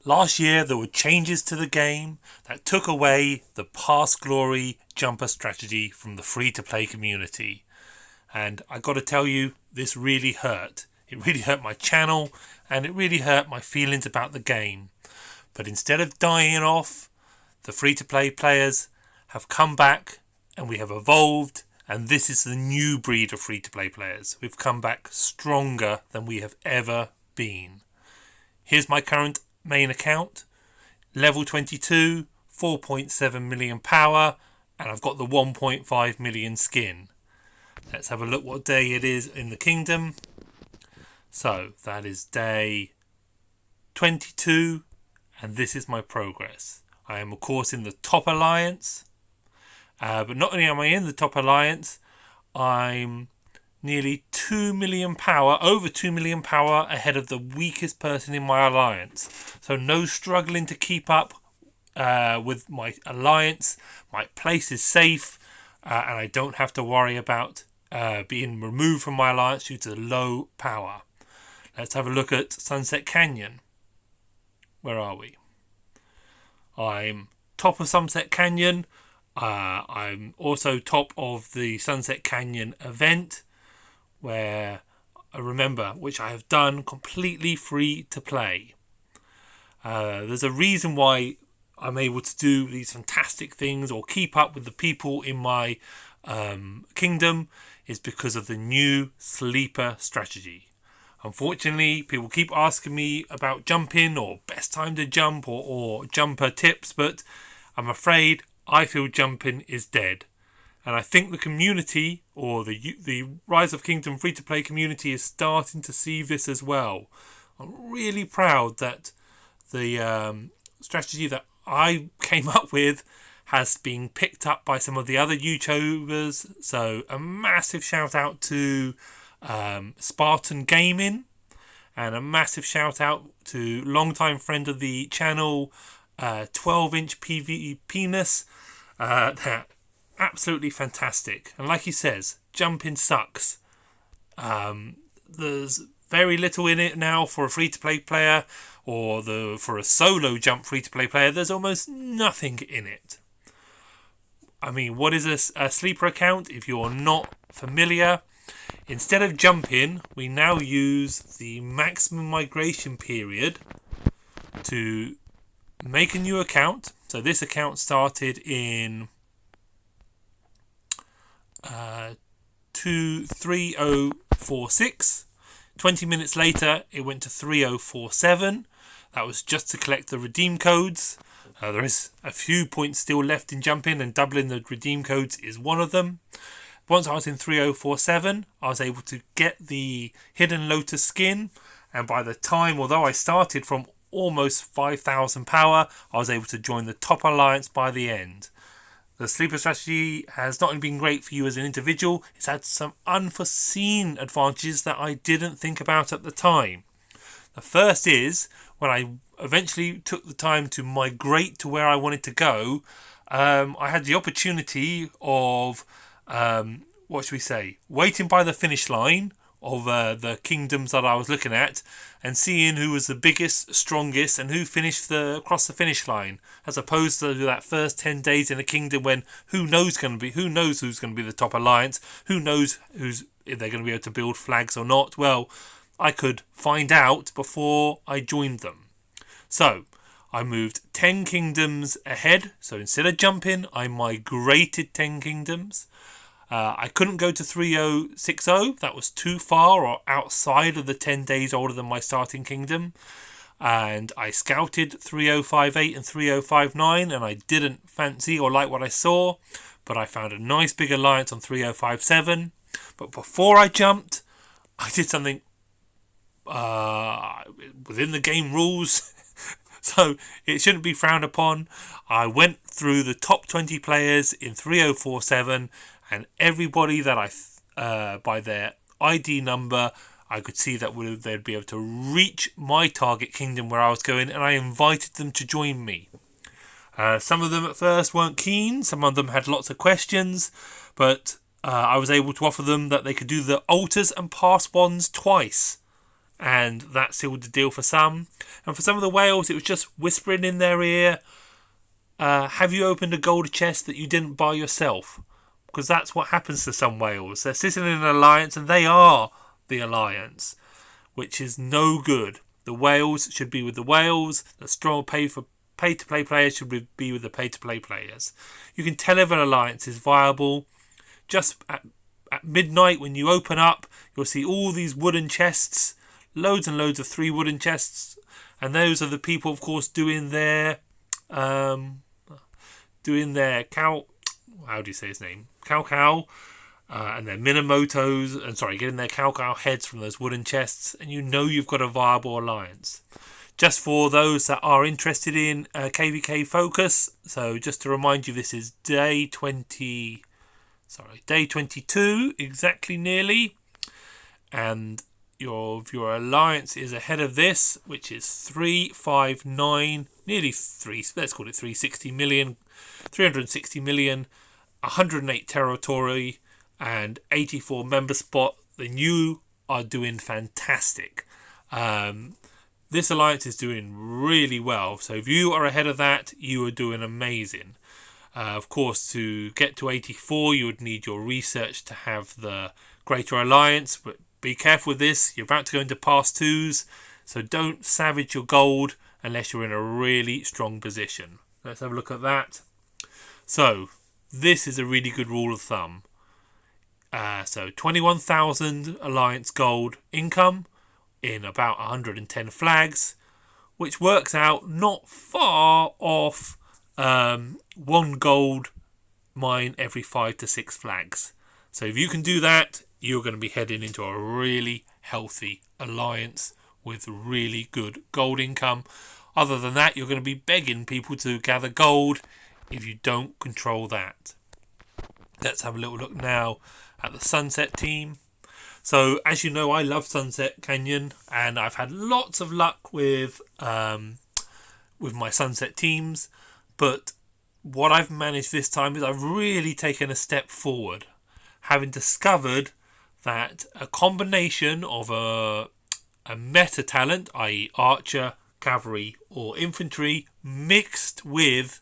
Last year there were changes to the game that took away the past glory jumper strategy from the free-to-play community. And I got to tell you, this really hurt. It really hurt my channel and it really hurt my feelings about the game. But instead of dying off, the free-to-play players have come back and we have evolved, and this is the new breed of free-to-play players. We've come back stronger than we have ever been. Here's my current main account, level 22, 4.7 million power, and I've got the 1.5 million skin. Let's have a look what day it is in the kingdom. So that is day 22, and this is my progress. I am of course in the top alliance, but not only am I in the top alliance, I'm nearly 2 million power, over 2 million power ahead of the weakest person in my alliance. So no struggling to keep up with my alliance. My place is safe, and I don't have to worry about being removed from my alliance due to low power. Let's have a look at Sunset Canyon. Where are we? I'm top of Sunset Canyon. I'm also top of the Sunset Canyon event, where I remember, which I have done completely free to play. There's a reason why I'm able to do these fantastic things or keep up with the people in my kingdom, is because of the new sleeper strategy. Unfortunately, people keep asking me about jumping or best time to jump or jumper tips, but I'm afraid I feel jumping is dead. And I think the community, or the Rise of Kingdom free-to-play community, is starting to see this as well. I'm really proud that the strategy that I came up with has been picked up by some of the other YouTubers. So a massive shout out to Spartan Gaming, and a massive shout out to longtime friend of the channel, 12-inch PvE penis. They're absolutely fantastic, and like he says, jumping sucks. There's very little in it now for a free-to-play player, or for a solo jump free-to-play player. There's almost nothing in it. I mean, what is a sleeper account? If you're not familiar, instead of jumping, we now use the maximum migration period to make a new account. So this account started in 3046. 20 minutes later, it went to 3047. That was just to collect the redeem codes. There is a few points still left in jumping, and doubling the redeem codes is one of them. Once I was in 3047, I was able to get the Hidden Lotus skin, and by the time, although I started from almost 5,000 power, I was able to join the top alliance by the end. The sleeper strategy has not only been great for you as an individual, it's had some unforeseen advantages that I didn't think about at the time. The first is, when I eventually took the time to migrate to where I wanted to go, I had the opportunity of, waiting by the finish line of the kingdoms that I was looking at, and seeing who was the biggest, strongest, and who finished across the finish line, as opposed to that first 10 days in a kingdom when who knows who's going to be the top alliance, who knows if they're going to be able to build flags or not. Well, I could find out before I joined them. So I moved 10 kingdoms ahead. So instead of jumping, I migrated 10 kingdoms. I couldn't go to 3060. That was too far or outside of the 10 days older than my starting kingdom. And I scouted 3058 and 3059, and I didn't fancy or like what I saw, but I found a nice big alliance on 3057. But before I jumped, I did something within the game rules, so it shouldn't be frowned upon. I went through the top 20 players in 3047, and everybody that by their ID number, I could see that they'd be able to reach my target kingdom where I was going, and I invited them to join me. Some of them at first weren't keen, some of them had lots of questions, but I was able to offer them that they could do the altars and pass wands twice. and that sealed the deal for some. And for some of the whales, it was just whispering in their ear, have you opened a gold chest that you didn't buy yourself? Because that's what happens to some whales. They're sitting in an alliance and they are the alliance, which is no good. The whales should be with the whales. The strong pay-to-play players should be with the pay-to-play players. You can tell if an alliance is viable just at midnight when you open up. You'll see all these wooden chests, loads and loads of 3 wooden chests, and those are the people, of course, doing their cow. How do you say his name? Cow. And their Minamotos, getting their cow heads from those wooden chests, and you know you've got a viable alliance. Just for those that are interested in KVK Focus, so just to remind you, this is day 22, exactly nearly, and your alliance is ahead of this, which is 359, nearly 3. Let's call it 360 million, 108 territory, and 84 member spot. Then you are doing fantastic. This alliance is doing really well. So if you are ahead of that, you are doing amazing. Of course, to get to 84, you would need your research to have the greater alliance. But be careful with this. You're about to go into pass 2s. So don't savage your gold unless you're in a really strong position. Let's have a look at that. So this is a really good rule of thumb. So 21,000 alliance gold income in about 110 flags, which works out not far off 1 gold mine every 5 to 6 flags. So if you can do that, you're going to be heading into a really healthy alliance with really good gold income. Other than that, you're going to be begging people to gather gold if you don't control that. Let's have a little look now at the Sunset team. So as you know, I love Sunset Canyon, and I've had lots of luck with my Sunset teams, but what I've managed this time is I've really taken a step forward, having discovered that a combination of a meta talent, i.e. archer, cavalry or infantry, mixed with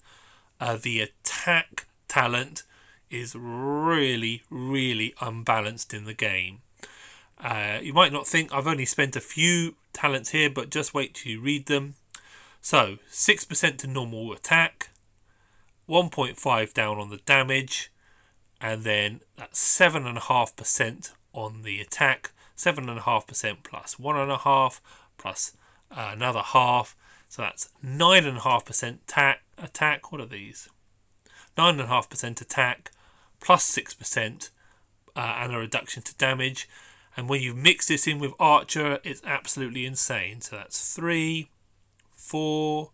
the attack talent is really, really unbalanced in the game. You might not think I've only spent a few talents here, but just wait till you read them. So 6% to normal attack, 1.5 down on the damage, and then that's 7.5% on the attack, 7.5% plus 1.5 plus another half, so that's 9.5% attack. What are these? 9.5% attack plus 6% and a reduction to damage. And when you mix this in with Archer, it's absolutely insane. So that's 3, 4,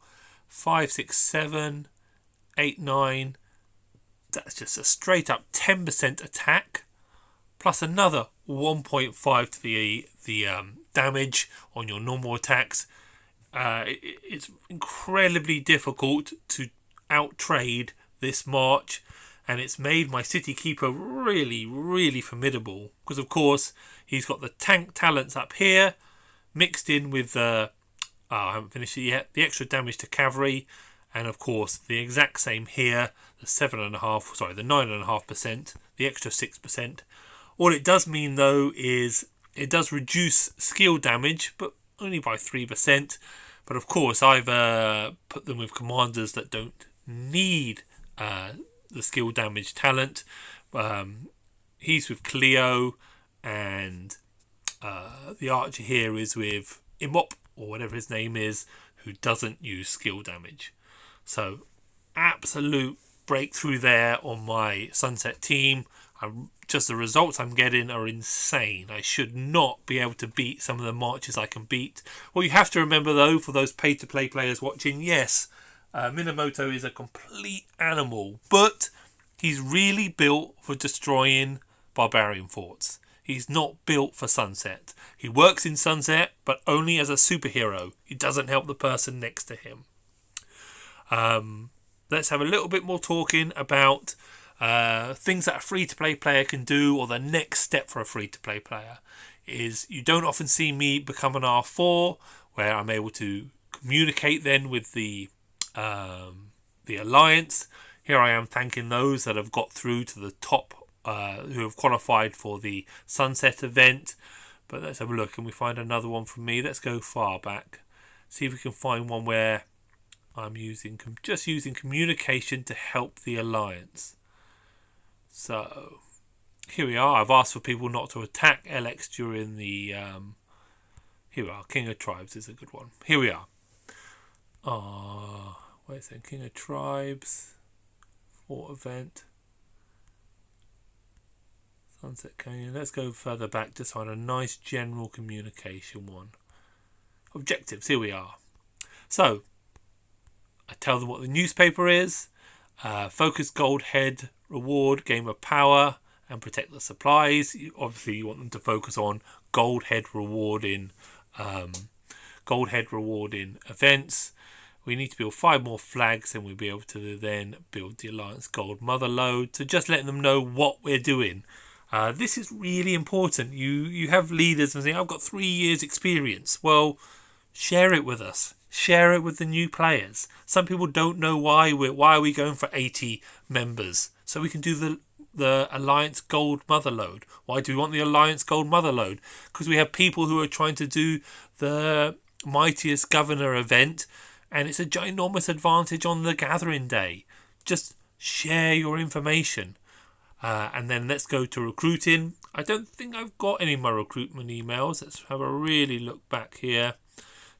5, 6, 7, 8, 9. That's just a straight up 10% attack plus another 1.5 to the damage on your normal attacks. It's incredibly difficult to outtrade this march, and it's made my city keeper really, really formidable, because of course he's got the tank talents up here mixed in with I haven't finished it yet, the extra damage to cavalry, and of course the exact same here, the 9.5%, the extra 6%. All it does mean though is it does reduce skill damage, but only by 3%. But of course I've put them with commanders that don't need the skill damage talent. He's with Cleo, and the archer here is with Imop, or whatever his name is, who doesn't use skill damage. So absolute breakthrough there on my Sunset team. Just the results I'm getting are insane. I should not be able to beat some of the marches I can beat. Well, you have to remember though, for those pay-to-play players watching, yes, Minamoto is a complete animal, but he's really built for destroying barbarian forts. He's not built for Sunset. He works in Sunset, but only as a superhero. He doesn't help the person next to him. Let's have a little bit more talking about things that a free-to-play player can do, or the next step for a free-to-play player. is you don't often see me become an R4, where I'm able to communicate then with the Alliance. Here I am thanking those that have got through to the top, who have qualified for the Sunset event. But let's have a look. Can we find another one from me? Let's go far back. See if we can find one where I'm just using communication to help the Alliance. So here we are. I've asked for people not to attack LX during the... here we are. King of Tribes is a good one. Here we are. Where's that? King of Tribes. Fort event. Sunset Canyon. Let's go further back to find a nice general communication one. Objectives. Here we are. So, I tell them what the newspaper is. Focus gold head reward, gain of power, and protect the supplies. Obviously, you want them to focus on gold head reward in events. We need to build 5 more flags, and we'll be able to then build the Alliance Gold Mother Load. So just letting them know what we're doing. This is really important. You have leaders and saying, I've got 3 years experience. Well, share it with us. Share it with the new players. Some people don't know why are we going for 80 members. So we can do the Alliance Gold Mother Load. Why do we want the Alliance Gold Mother Load? Because we have people who are trying to do the Mightiest Governor event, and it's a ginormous advantage on the gathering day. Just share your information. And then let's go to recruiting. I don't think I've got any of my recruitment emails. Let's have a really look back here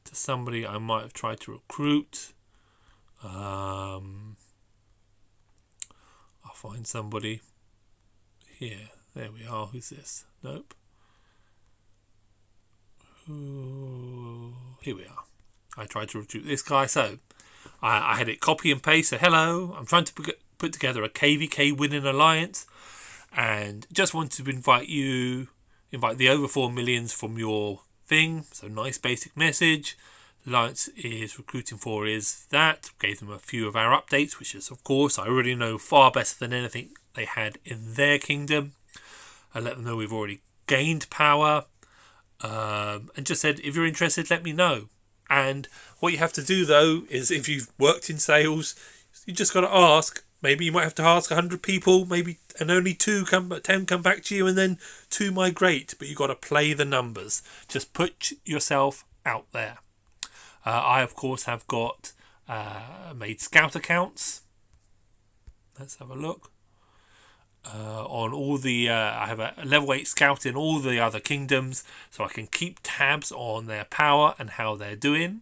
to somebody I might have tried to recruit. I'll find somebody here. There we are. Who's this? Nope. Here we are. I tried to recruit this guy. So I had it copy and paste. So hello, I'm trying to put together a KVK winning alliance, and just wanted to invite the over 4 millions from your thing. So nice basic message. Alliance is recruiting for is that. Gave them a few of our updates, which is, of course, I already know far better than anything they had in their kingdom. I let them know we've already gained power, and just said, if you're interested, let me know. And what you have to do, though, is if you've worked in sales, you just got to ask. Maybe you might have to ask 100 people, and only 10 come back to you, and then 2 migrate. But you've got to play the numbers. Just put yourself out there. I, of course, have got made scout accounts. Let's have a look. On all the... I have a level 8 scout in all the other kingdoms, so I can keep tabs on their power and how they're doing.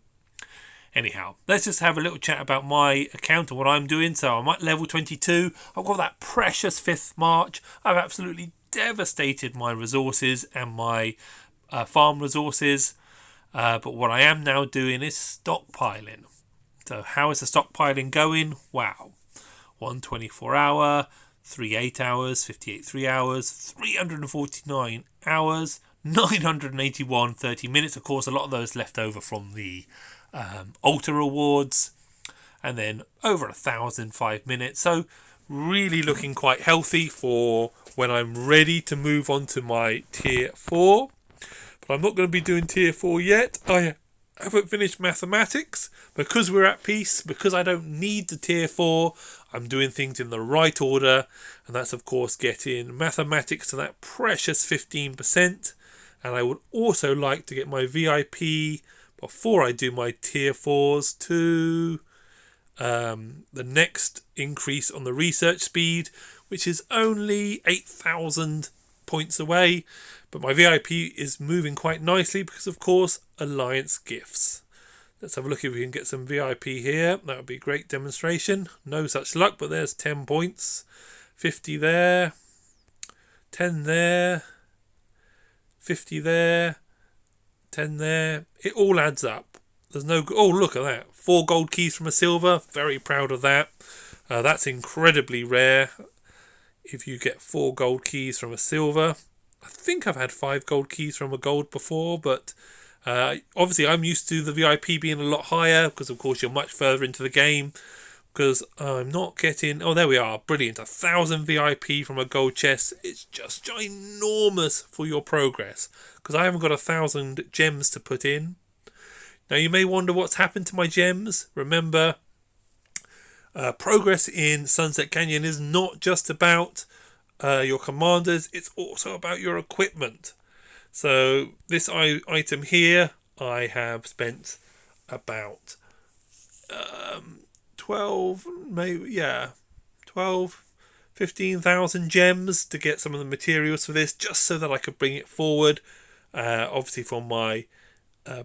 Anyhow, let's just have a little chat about my account and what I'm doing. So I'm at level 22. I've got that precious 5th March. I've absolutely devastated my resources and my farm resources. But what I am now doing is stockpiling. So how is the stockpiling going? Wow. 1 24-hour, 3 8 hours, 58 3 hours, 349 hours, 981 30 minutes. Of course, a lot of those left over from the altar awards, and then over 1,005 minutes. So really looking quite healthy for when I'm ready to move on to my tier 4. But I'm not going to be doing tier 4 yet. I haven't finished mathematics because we're at peace, because I don't need the tier 4. I'm doing things in the right order, and that's of course getting mathematics to that precious 15%. And I would also like to get my VIP before I do my tier 4s to the next increase on the research speed, which is only 8,000 points away. But my VIP is moving quite nicely because, of course, Alliance gifts. Let's have a look if we can get some VIP here. That would be a great demonstration. No such luck, but there's 10 points. 50 there. 10 there. 50 there. 10 there. It all adds up. There's no... Oh, look at that. 4 gold keys from a silver. Very proud of that. That's incredibly rare. If you get 4 gold keys from a silver. I think I've had 5 gold keys from a gold before, but obviously I'm used to the VIP being a lot higher because, of course, you're much further into the game. because I'm not getting... Oh, there we are. Brilliant. 1,000 VIP from a gold chest. It's just ginormous for your progress, because I haven't got 1,000 gems to put in. Now, you may wonder what's happened to my gems. Remember, progress in Sunset Canyon is not just about your commanders. It's also about your equipment. So this item here, I have spent about 15,000 gems to get some of the materials for this, just so that I could bring it forward. Obviously, for my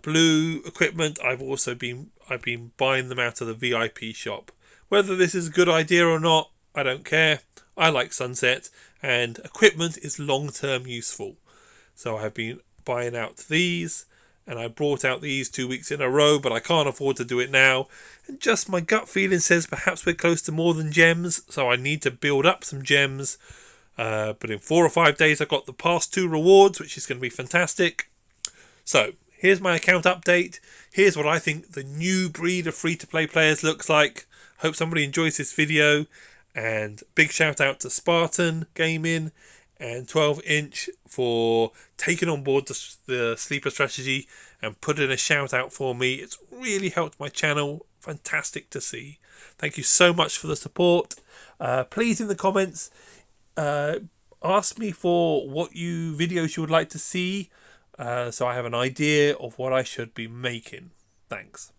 blue equipment, I've been buying them out of the VIP shop. Whether this is a good idea or not, I don't care. I like Sunset, and equipment is long-term useful. So I've been buying out these, and I brought out these 2 weeks in a row, but I can't afford to do it now. And just my gut feeling says perhaps we're close to more than gems, so I need to build up some gems. But in 4 or 5 days, I got the past 2 rewards, which is going to be fantastic. So here's my account update. Here's what I think the new breed of free-to-play players looks like. Hope somebody enjoys this video. And big shout out to Spartan Gaming and 12-inch for taking on board the sleeper strategy and putting a shout out for me. It's really helped my channel. Fantastic to see. Thank you so much for the support. Please, in the comments, ask me for what videos you would like to see, so I have an idea of what I should be making. Thanks.